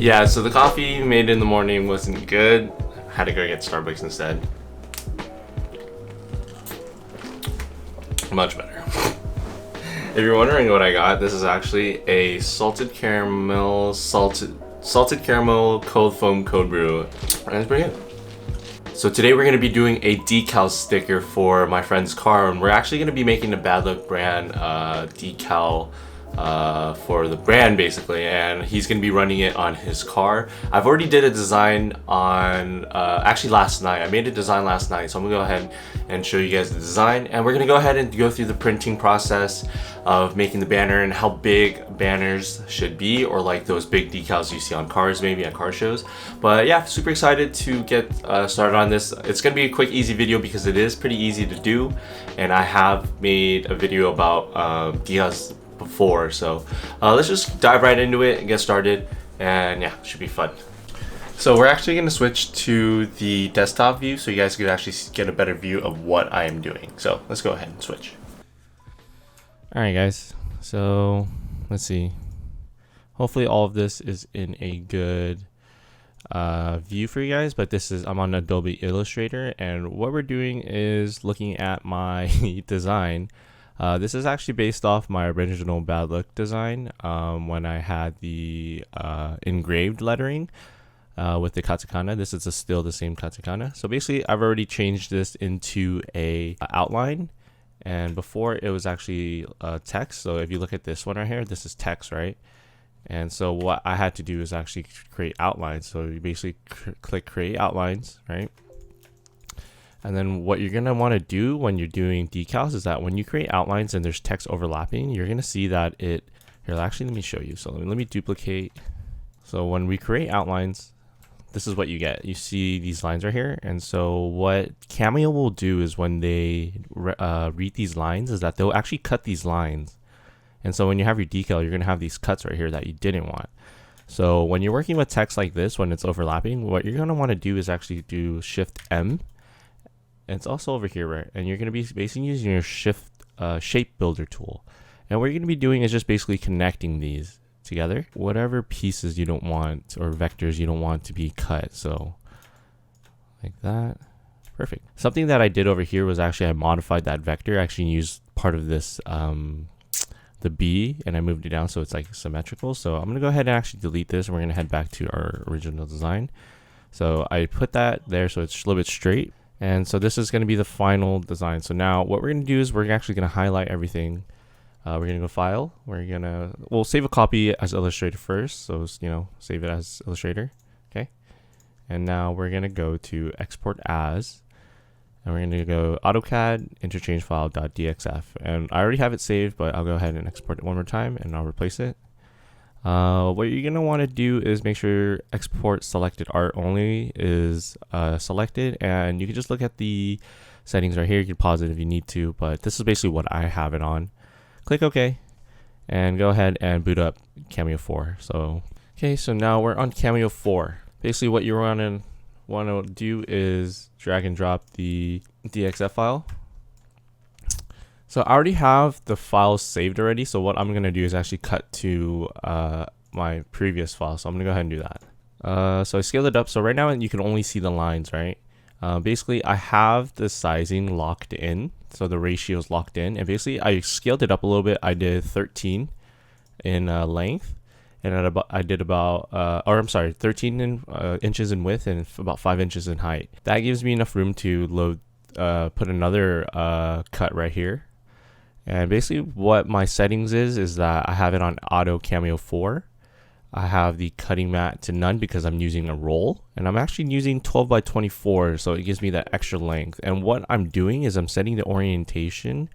Yeah, so the coffee made in the morning wasn't good. Had to go get Starbucks instead. Much better. If you're wondering what I got, this is actually a salted caramel cold foam cold brew, and it's pretty good. So today we're going to be doing a decal sticker for my friend's car, and we're actually going to be making the BADLOOK Brand decal for the brand basically, and he's going to be running it on his car. I've already did a design on actually last night. I made a design last night, so I'm gonna go ahead and show you guys the design, and we're gonna go ahead and go through the printing process of making the banner and how big banners should be, or like those big decals you see on cars, maybe at car shows. But yeah, super excited to get started on this. It's gonna be a quick easy video because it is pretty easy to do, and I have made a video about decals before, so let's just dive right into it and get started, and yeah, should be fun. So we're actually going to switch to the desktop view so you guys could actually get a better view of what I am doing. So let's go ahead and switch. Alright guys, so let's see, hopefully all of this is in a good view for you guys, but I'm on Adobe Illustrator, and what we're doing is looking at my design. This is actually based off my original BADLOOK design when I had the engraved lettering with the katakana. This is still the same katakana. So basically I've already changed this into a outline, and before it was actually text. So if you look at this one right here, this is text, right? And so what I had to do is actually create outlines. So you basically click create outlines, right? And then what you're going to want to do when you're doing decals is that when you create outlines and there's text overlapping, you're going to see that here, actually, let me show you. So let me duplicate. So when we create outlines, this is what you get. You see these lines right here. And so what Cameo will do is when they read these lines is that they'll actually cut these lines. And so when you have your decal, you're going to have these cuts right here that you didn't want. So when you're working with text like this, when it's overlapping, what you're going to want to do is actually do Shift M. And it's also over here, right? And you're going to be basically using your shape builder tool. And what you're going to be doing is just basically connecting these together. Whatever pieces you don't want or vectors you don't want to be cut. So like that. Perfect. Something that I did over here was actually I modified that vector. I actually used part of this, the B, and I moved it down so it's like symmetrical. So I'm going to go ahead and actually delete this, and we're going to head back to our original design. So I put that there so it's a little bit straight. And so this is going to be the final design. So now what we're going to do is we're actually going to highlight everything. We're going to go file. We'll save a copy as Illustrator first. So, save it as Illustrator. Okay. And now we're going to go to export as, and we're going to go AutoCAD interchange file.dxf. And I already have it saved, but I'll go ahead and export it one more time and I'll replace it. What you're going to want to do is make sure export selected art only is selected, and you can just look at the settings right here. You can pause it if you need to, but this is basically what I have it on. Click OK and go ahead and boot up Cameo 4. So okay, so now we're on Cameo 4. Basically what you're want to do is drag and drop the DXF file. So I already have the files saved already. So what I'm going to do is actually cut to my previous file. So I'm going to go ahead and do that. So I scaled it up. So right now you can only see the lines, right? Basically I have the sizing locked in. So the ratio is locked in. And basically I scaled it up a little bit. I did 13 in length. And I did about, 13 inches in width and about 5 inches in height. That gives me enough room to put another cut right here. And basically what my settings is that I have it on auto Cameo 4. I have the cutting mat to none because I'm using a roll, and I'm actually using 12 by 24, so it gives me that extra length. And what I'm doing is I'm setting the orientation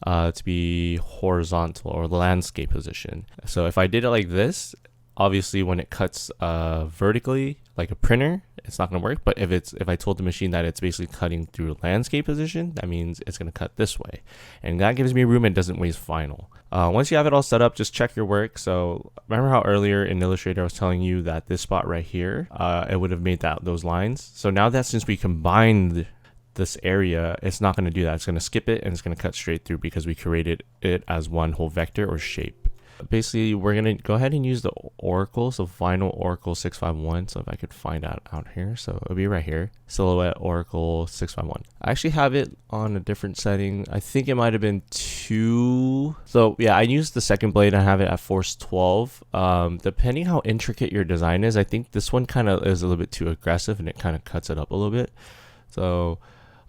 to be horizontal or landscape position. So if I did it like this, obviously when it cuts vertically like a printer, it's not going to work. But if I told the machine that it's basically cutting through a landscape position, that means it's going to cut this way, and that gives me room and doesn't waste final. Once you have it all set up, just check your work. So remember how earlier in Illustrator I was telling you that this spot right here, it would have made those lines. So now that since we combined this area, it's not going to do that. It's going to skip it and it's going to cut straight through because we created it as one whole vector or shape. basically we're gonna go ahead and use the Oracle, so Vinyl Oracle 651. So if I could find out here, so it'll be right here, Silhouette Oracle 651. I actually have it on a different setting. I think it might have been 2. So yeah, I used the second blade. I have it at force 12. Depending how intricate your design is, I think this one kind of is a little bit too aggressive and it kind of cuts it up a little bit. So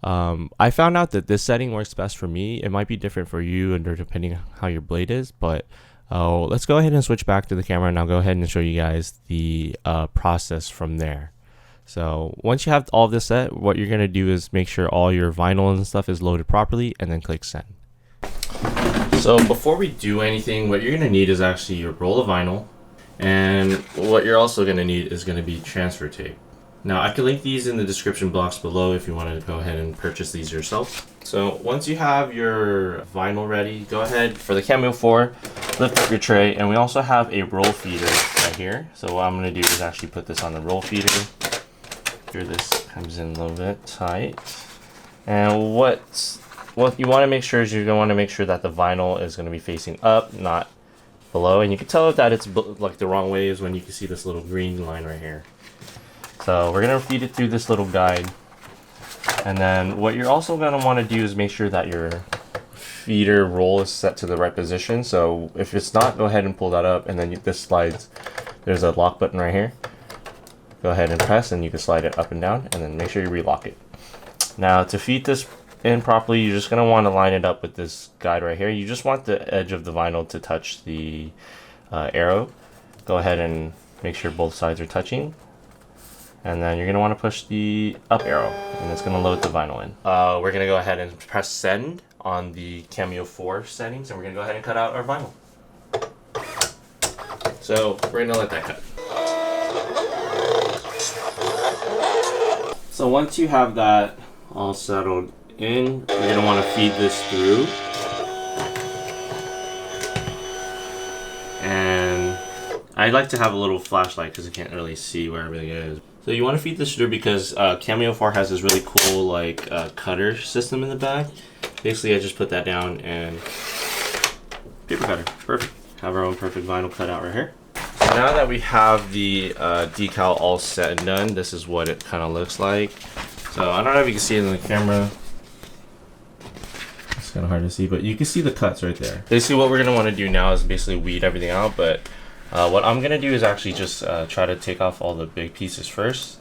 I found out that this setting works best for me. It might be different for you and depending how your blade is, but let's go ahead and switch back to the camera and I'll go ahead and show you guys the process from there. So once you have all of this set, what you're going to do is make sure all your vinyl and stuff is loaded properly and then click send. So before we do anything, what you're going to need is actually your roll of vinyl, and what you're also going to need is going to be transfer tape. Now I can link these in the description box below if you want to go ahead and purchase these yourself. So once you have your vinyl ready, go ahead for the Cameo 4, lift up your tray, and we also have a roll feeder right here. So what I'm going to do is actually put this on the roll feeder. Here this comes in a little bit tight. And what you want to make sure is you're going to want to make sure that the vinyl is going to be facing up, not below. And you can tell that it's like the wrong way is when you can see this little green line right here. So we're going to feed it through this little guide. And then what you're also going to want to do is make sure that your feeder roll is set to the right position. So if it's not, go ahead and pull that up, and then this slides. There's a lock button right here. Go ahead and press and you can slide it up and down, and then make sure you relock it. Now to feed this in properly, you're just going to want to line it up with this guide right here. You just want the edge of the vinyl to touch the arrow. Go ahead and make sure both sides are touching. And then you're going to want to push the up arrow, and it's going to load the vinyl in. We're going to go ahead and press send on the Cameo 4 settings, and we're going to go ahead and cut out our vinyl. So we're going to let that cut. So once you have that all settled in, you're going to want to feed this through. And I like to have a little flashlight because you can't really see where everything is. So you want to feed this through because Cameo 4 has this really cool like cutter system in the back. Basically I just put that down and paper cutter, perfect. Have our own perfect vinyl cutout right here. So now that we have the decal all set and done, this is what it kind of looks like. So I don't know if you can see it in the camera. It's kind of hard to see, but you can see the cuts right there. Basically what we're going to want to do now is basically weed everything out, but what I'm going to do is actually just try to take off all the big pieces first.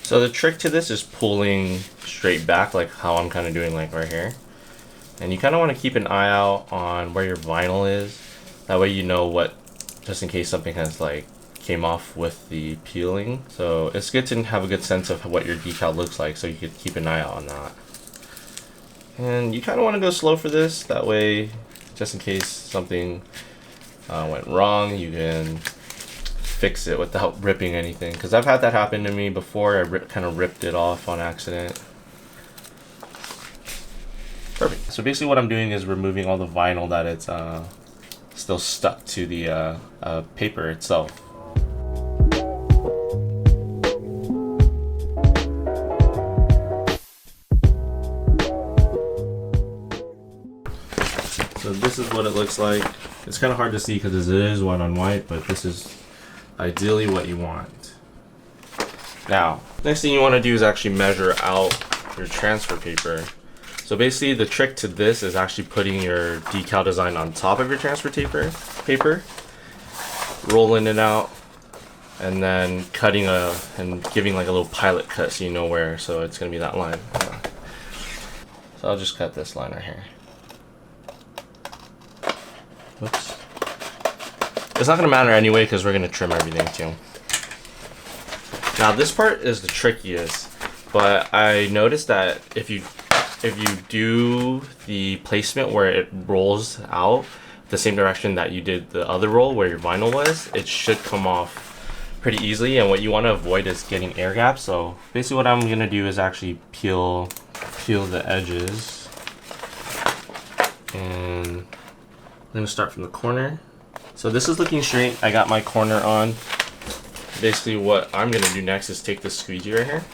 So the trick to this is pulling straight back, like how I'm kind of doing like right here. And you kind of want to keep an eye out on where your vinyl is. That way you know what, just in case something has like came off with the peeling. So it's good to have a good sense of what your decal looks like, so you could keep an eye out on that. And you kind of want to go slow for this. That way, just in case something went wrong, you can fix it without ripping anything, because I've had that happen to me before. I kind of ripped it off on accident. Perfect. So basically what I'm doing is removing all the vinyl that it's still stuck to the paper itself. So this is what it looks like. It's kind of hard to see because it is white on white, but this is ideally what you want. Now, next thing you want to do is actually measure out your transfer paper. So basically the trick to this is actually putting your decal design on top of your transfer paper, rolling it out, and then cutting and giving like a little pilot cut so you know where, so it's going to be that line. So I'll just cut this line right here. Oops. It's not going to matter anyway because we're going to trim everything too. Now this part is the trickiest, but I noticed that if you do the placement where it rolls out the same direction that you did the other roll where your vinyl was, it should come off pretty easily. And what you want to avoid is getting air gaps. So basically what I'm going to do is actually peel the edges, and I'm going to start from the corner. So this is looking straight. I got my corner on. Basically what I'm going to do next is take this squeegee right here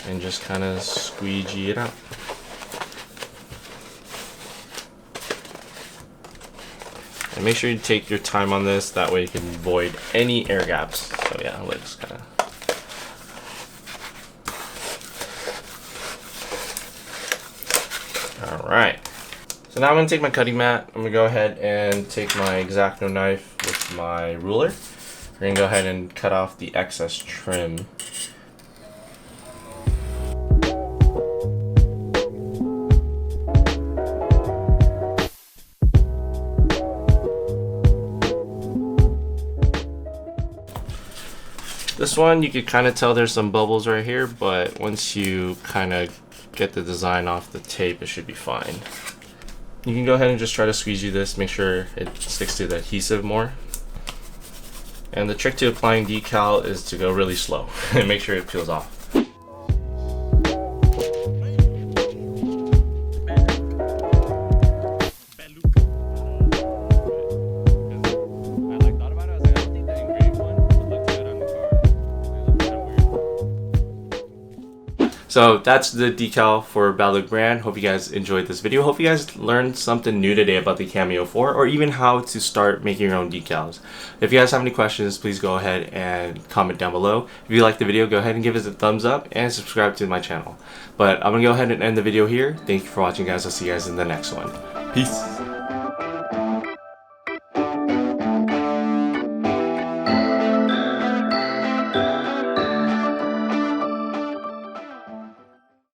and just kind of squeegee it out. And make sure you take your time on this, that way you can avoid any air gaps. So yeah, let's kind of. Alright. So now I'm going to take my cutting mat. I'm going to go ahead and take my X-Acto knife with my ruler. We're going to go ahead and cut off the excess trim. This one, you could kind of tell there's some bubbles right here, but once you kind of get the design off the tape, it should be fine. You can go ahead and just try to squeegee this, make sure it sticks to the adhesive more. And the trick to applying decal is to go really slow and make sure it peels off. So that's the decal for BADLOOK Brand. Hope you guys enjoyed this video. Hope you guys learned something new today about the Cameo 4, or even how to start making your own decals. If you guys have any questions, please go ahead and comment down below. If you liked the video, go ahead and give us a thumbs up and subscribe to my channel. But I'm gonna go ahead and end the video here. Thank you for watching, guys. I'll see you guys in the next one. Peace.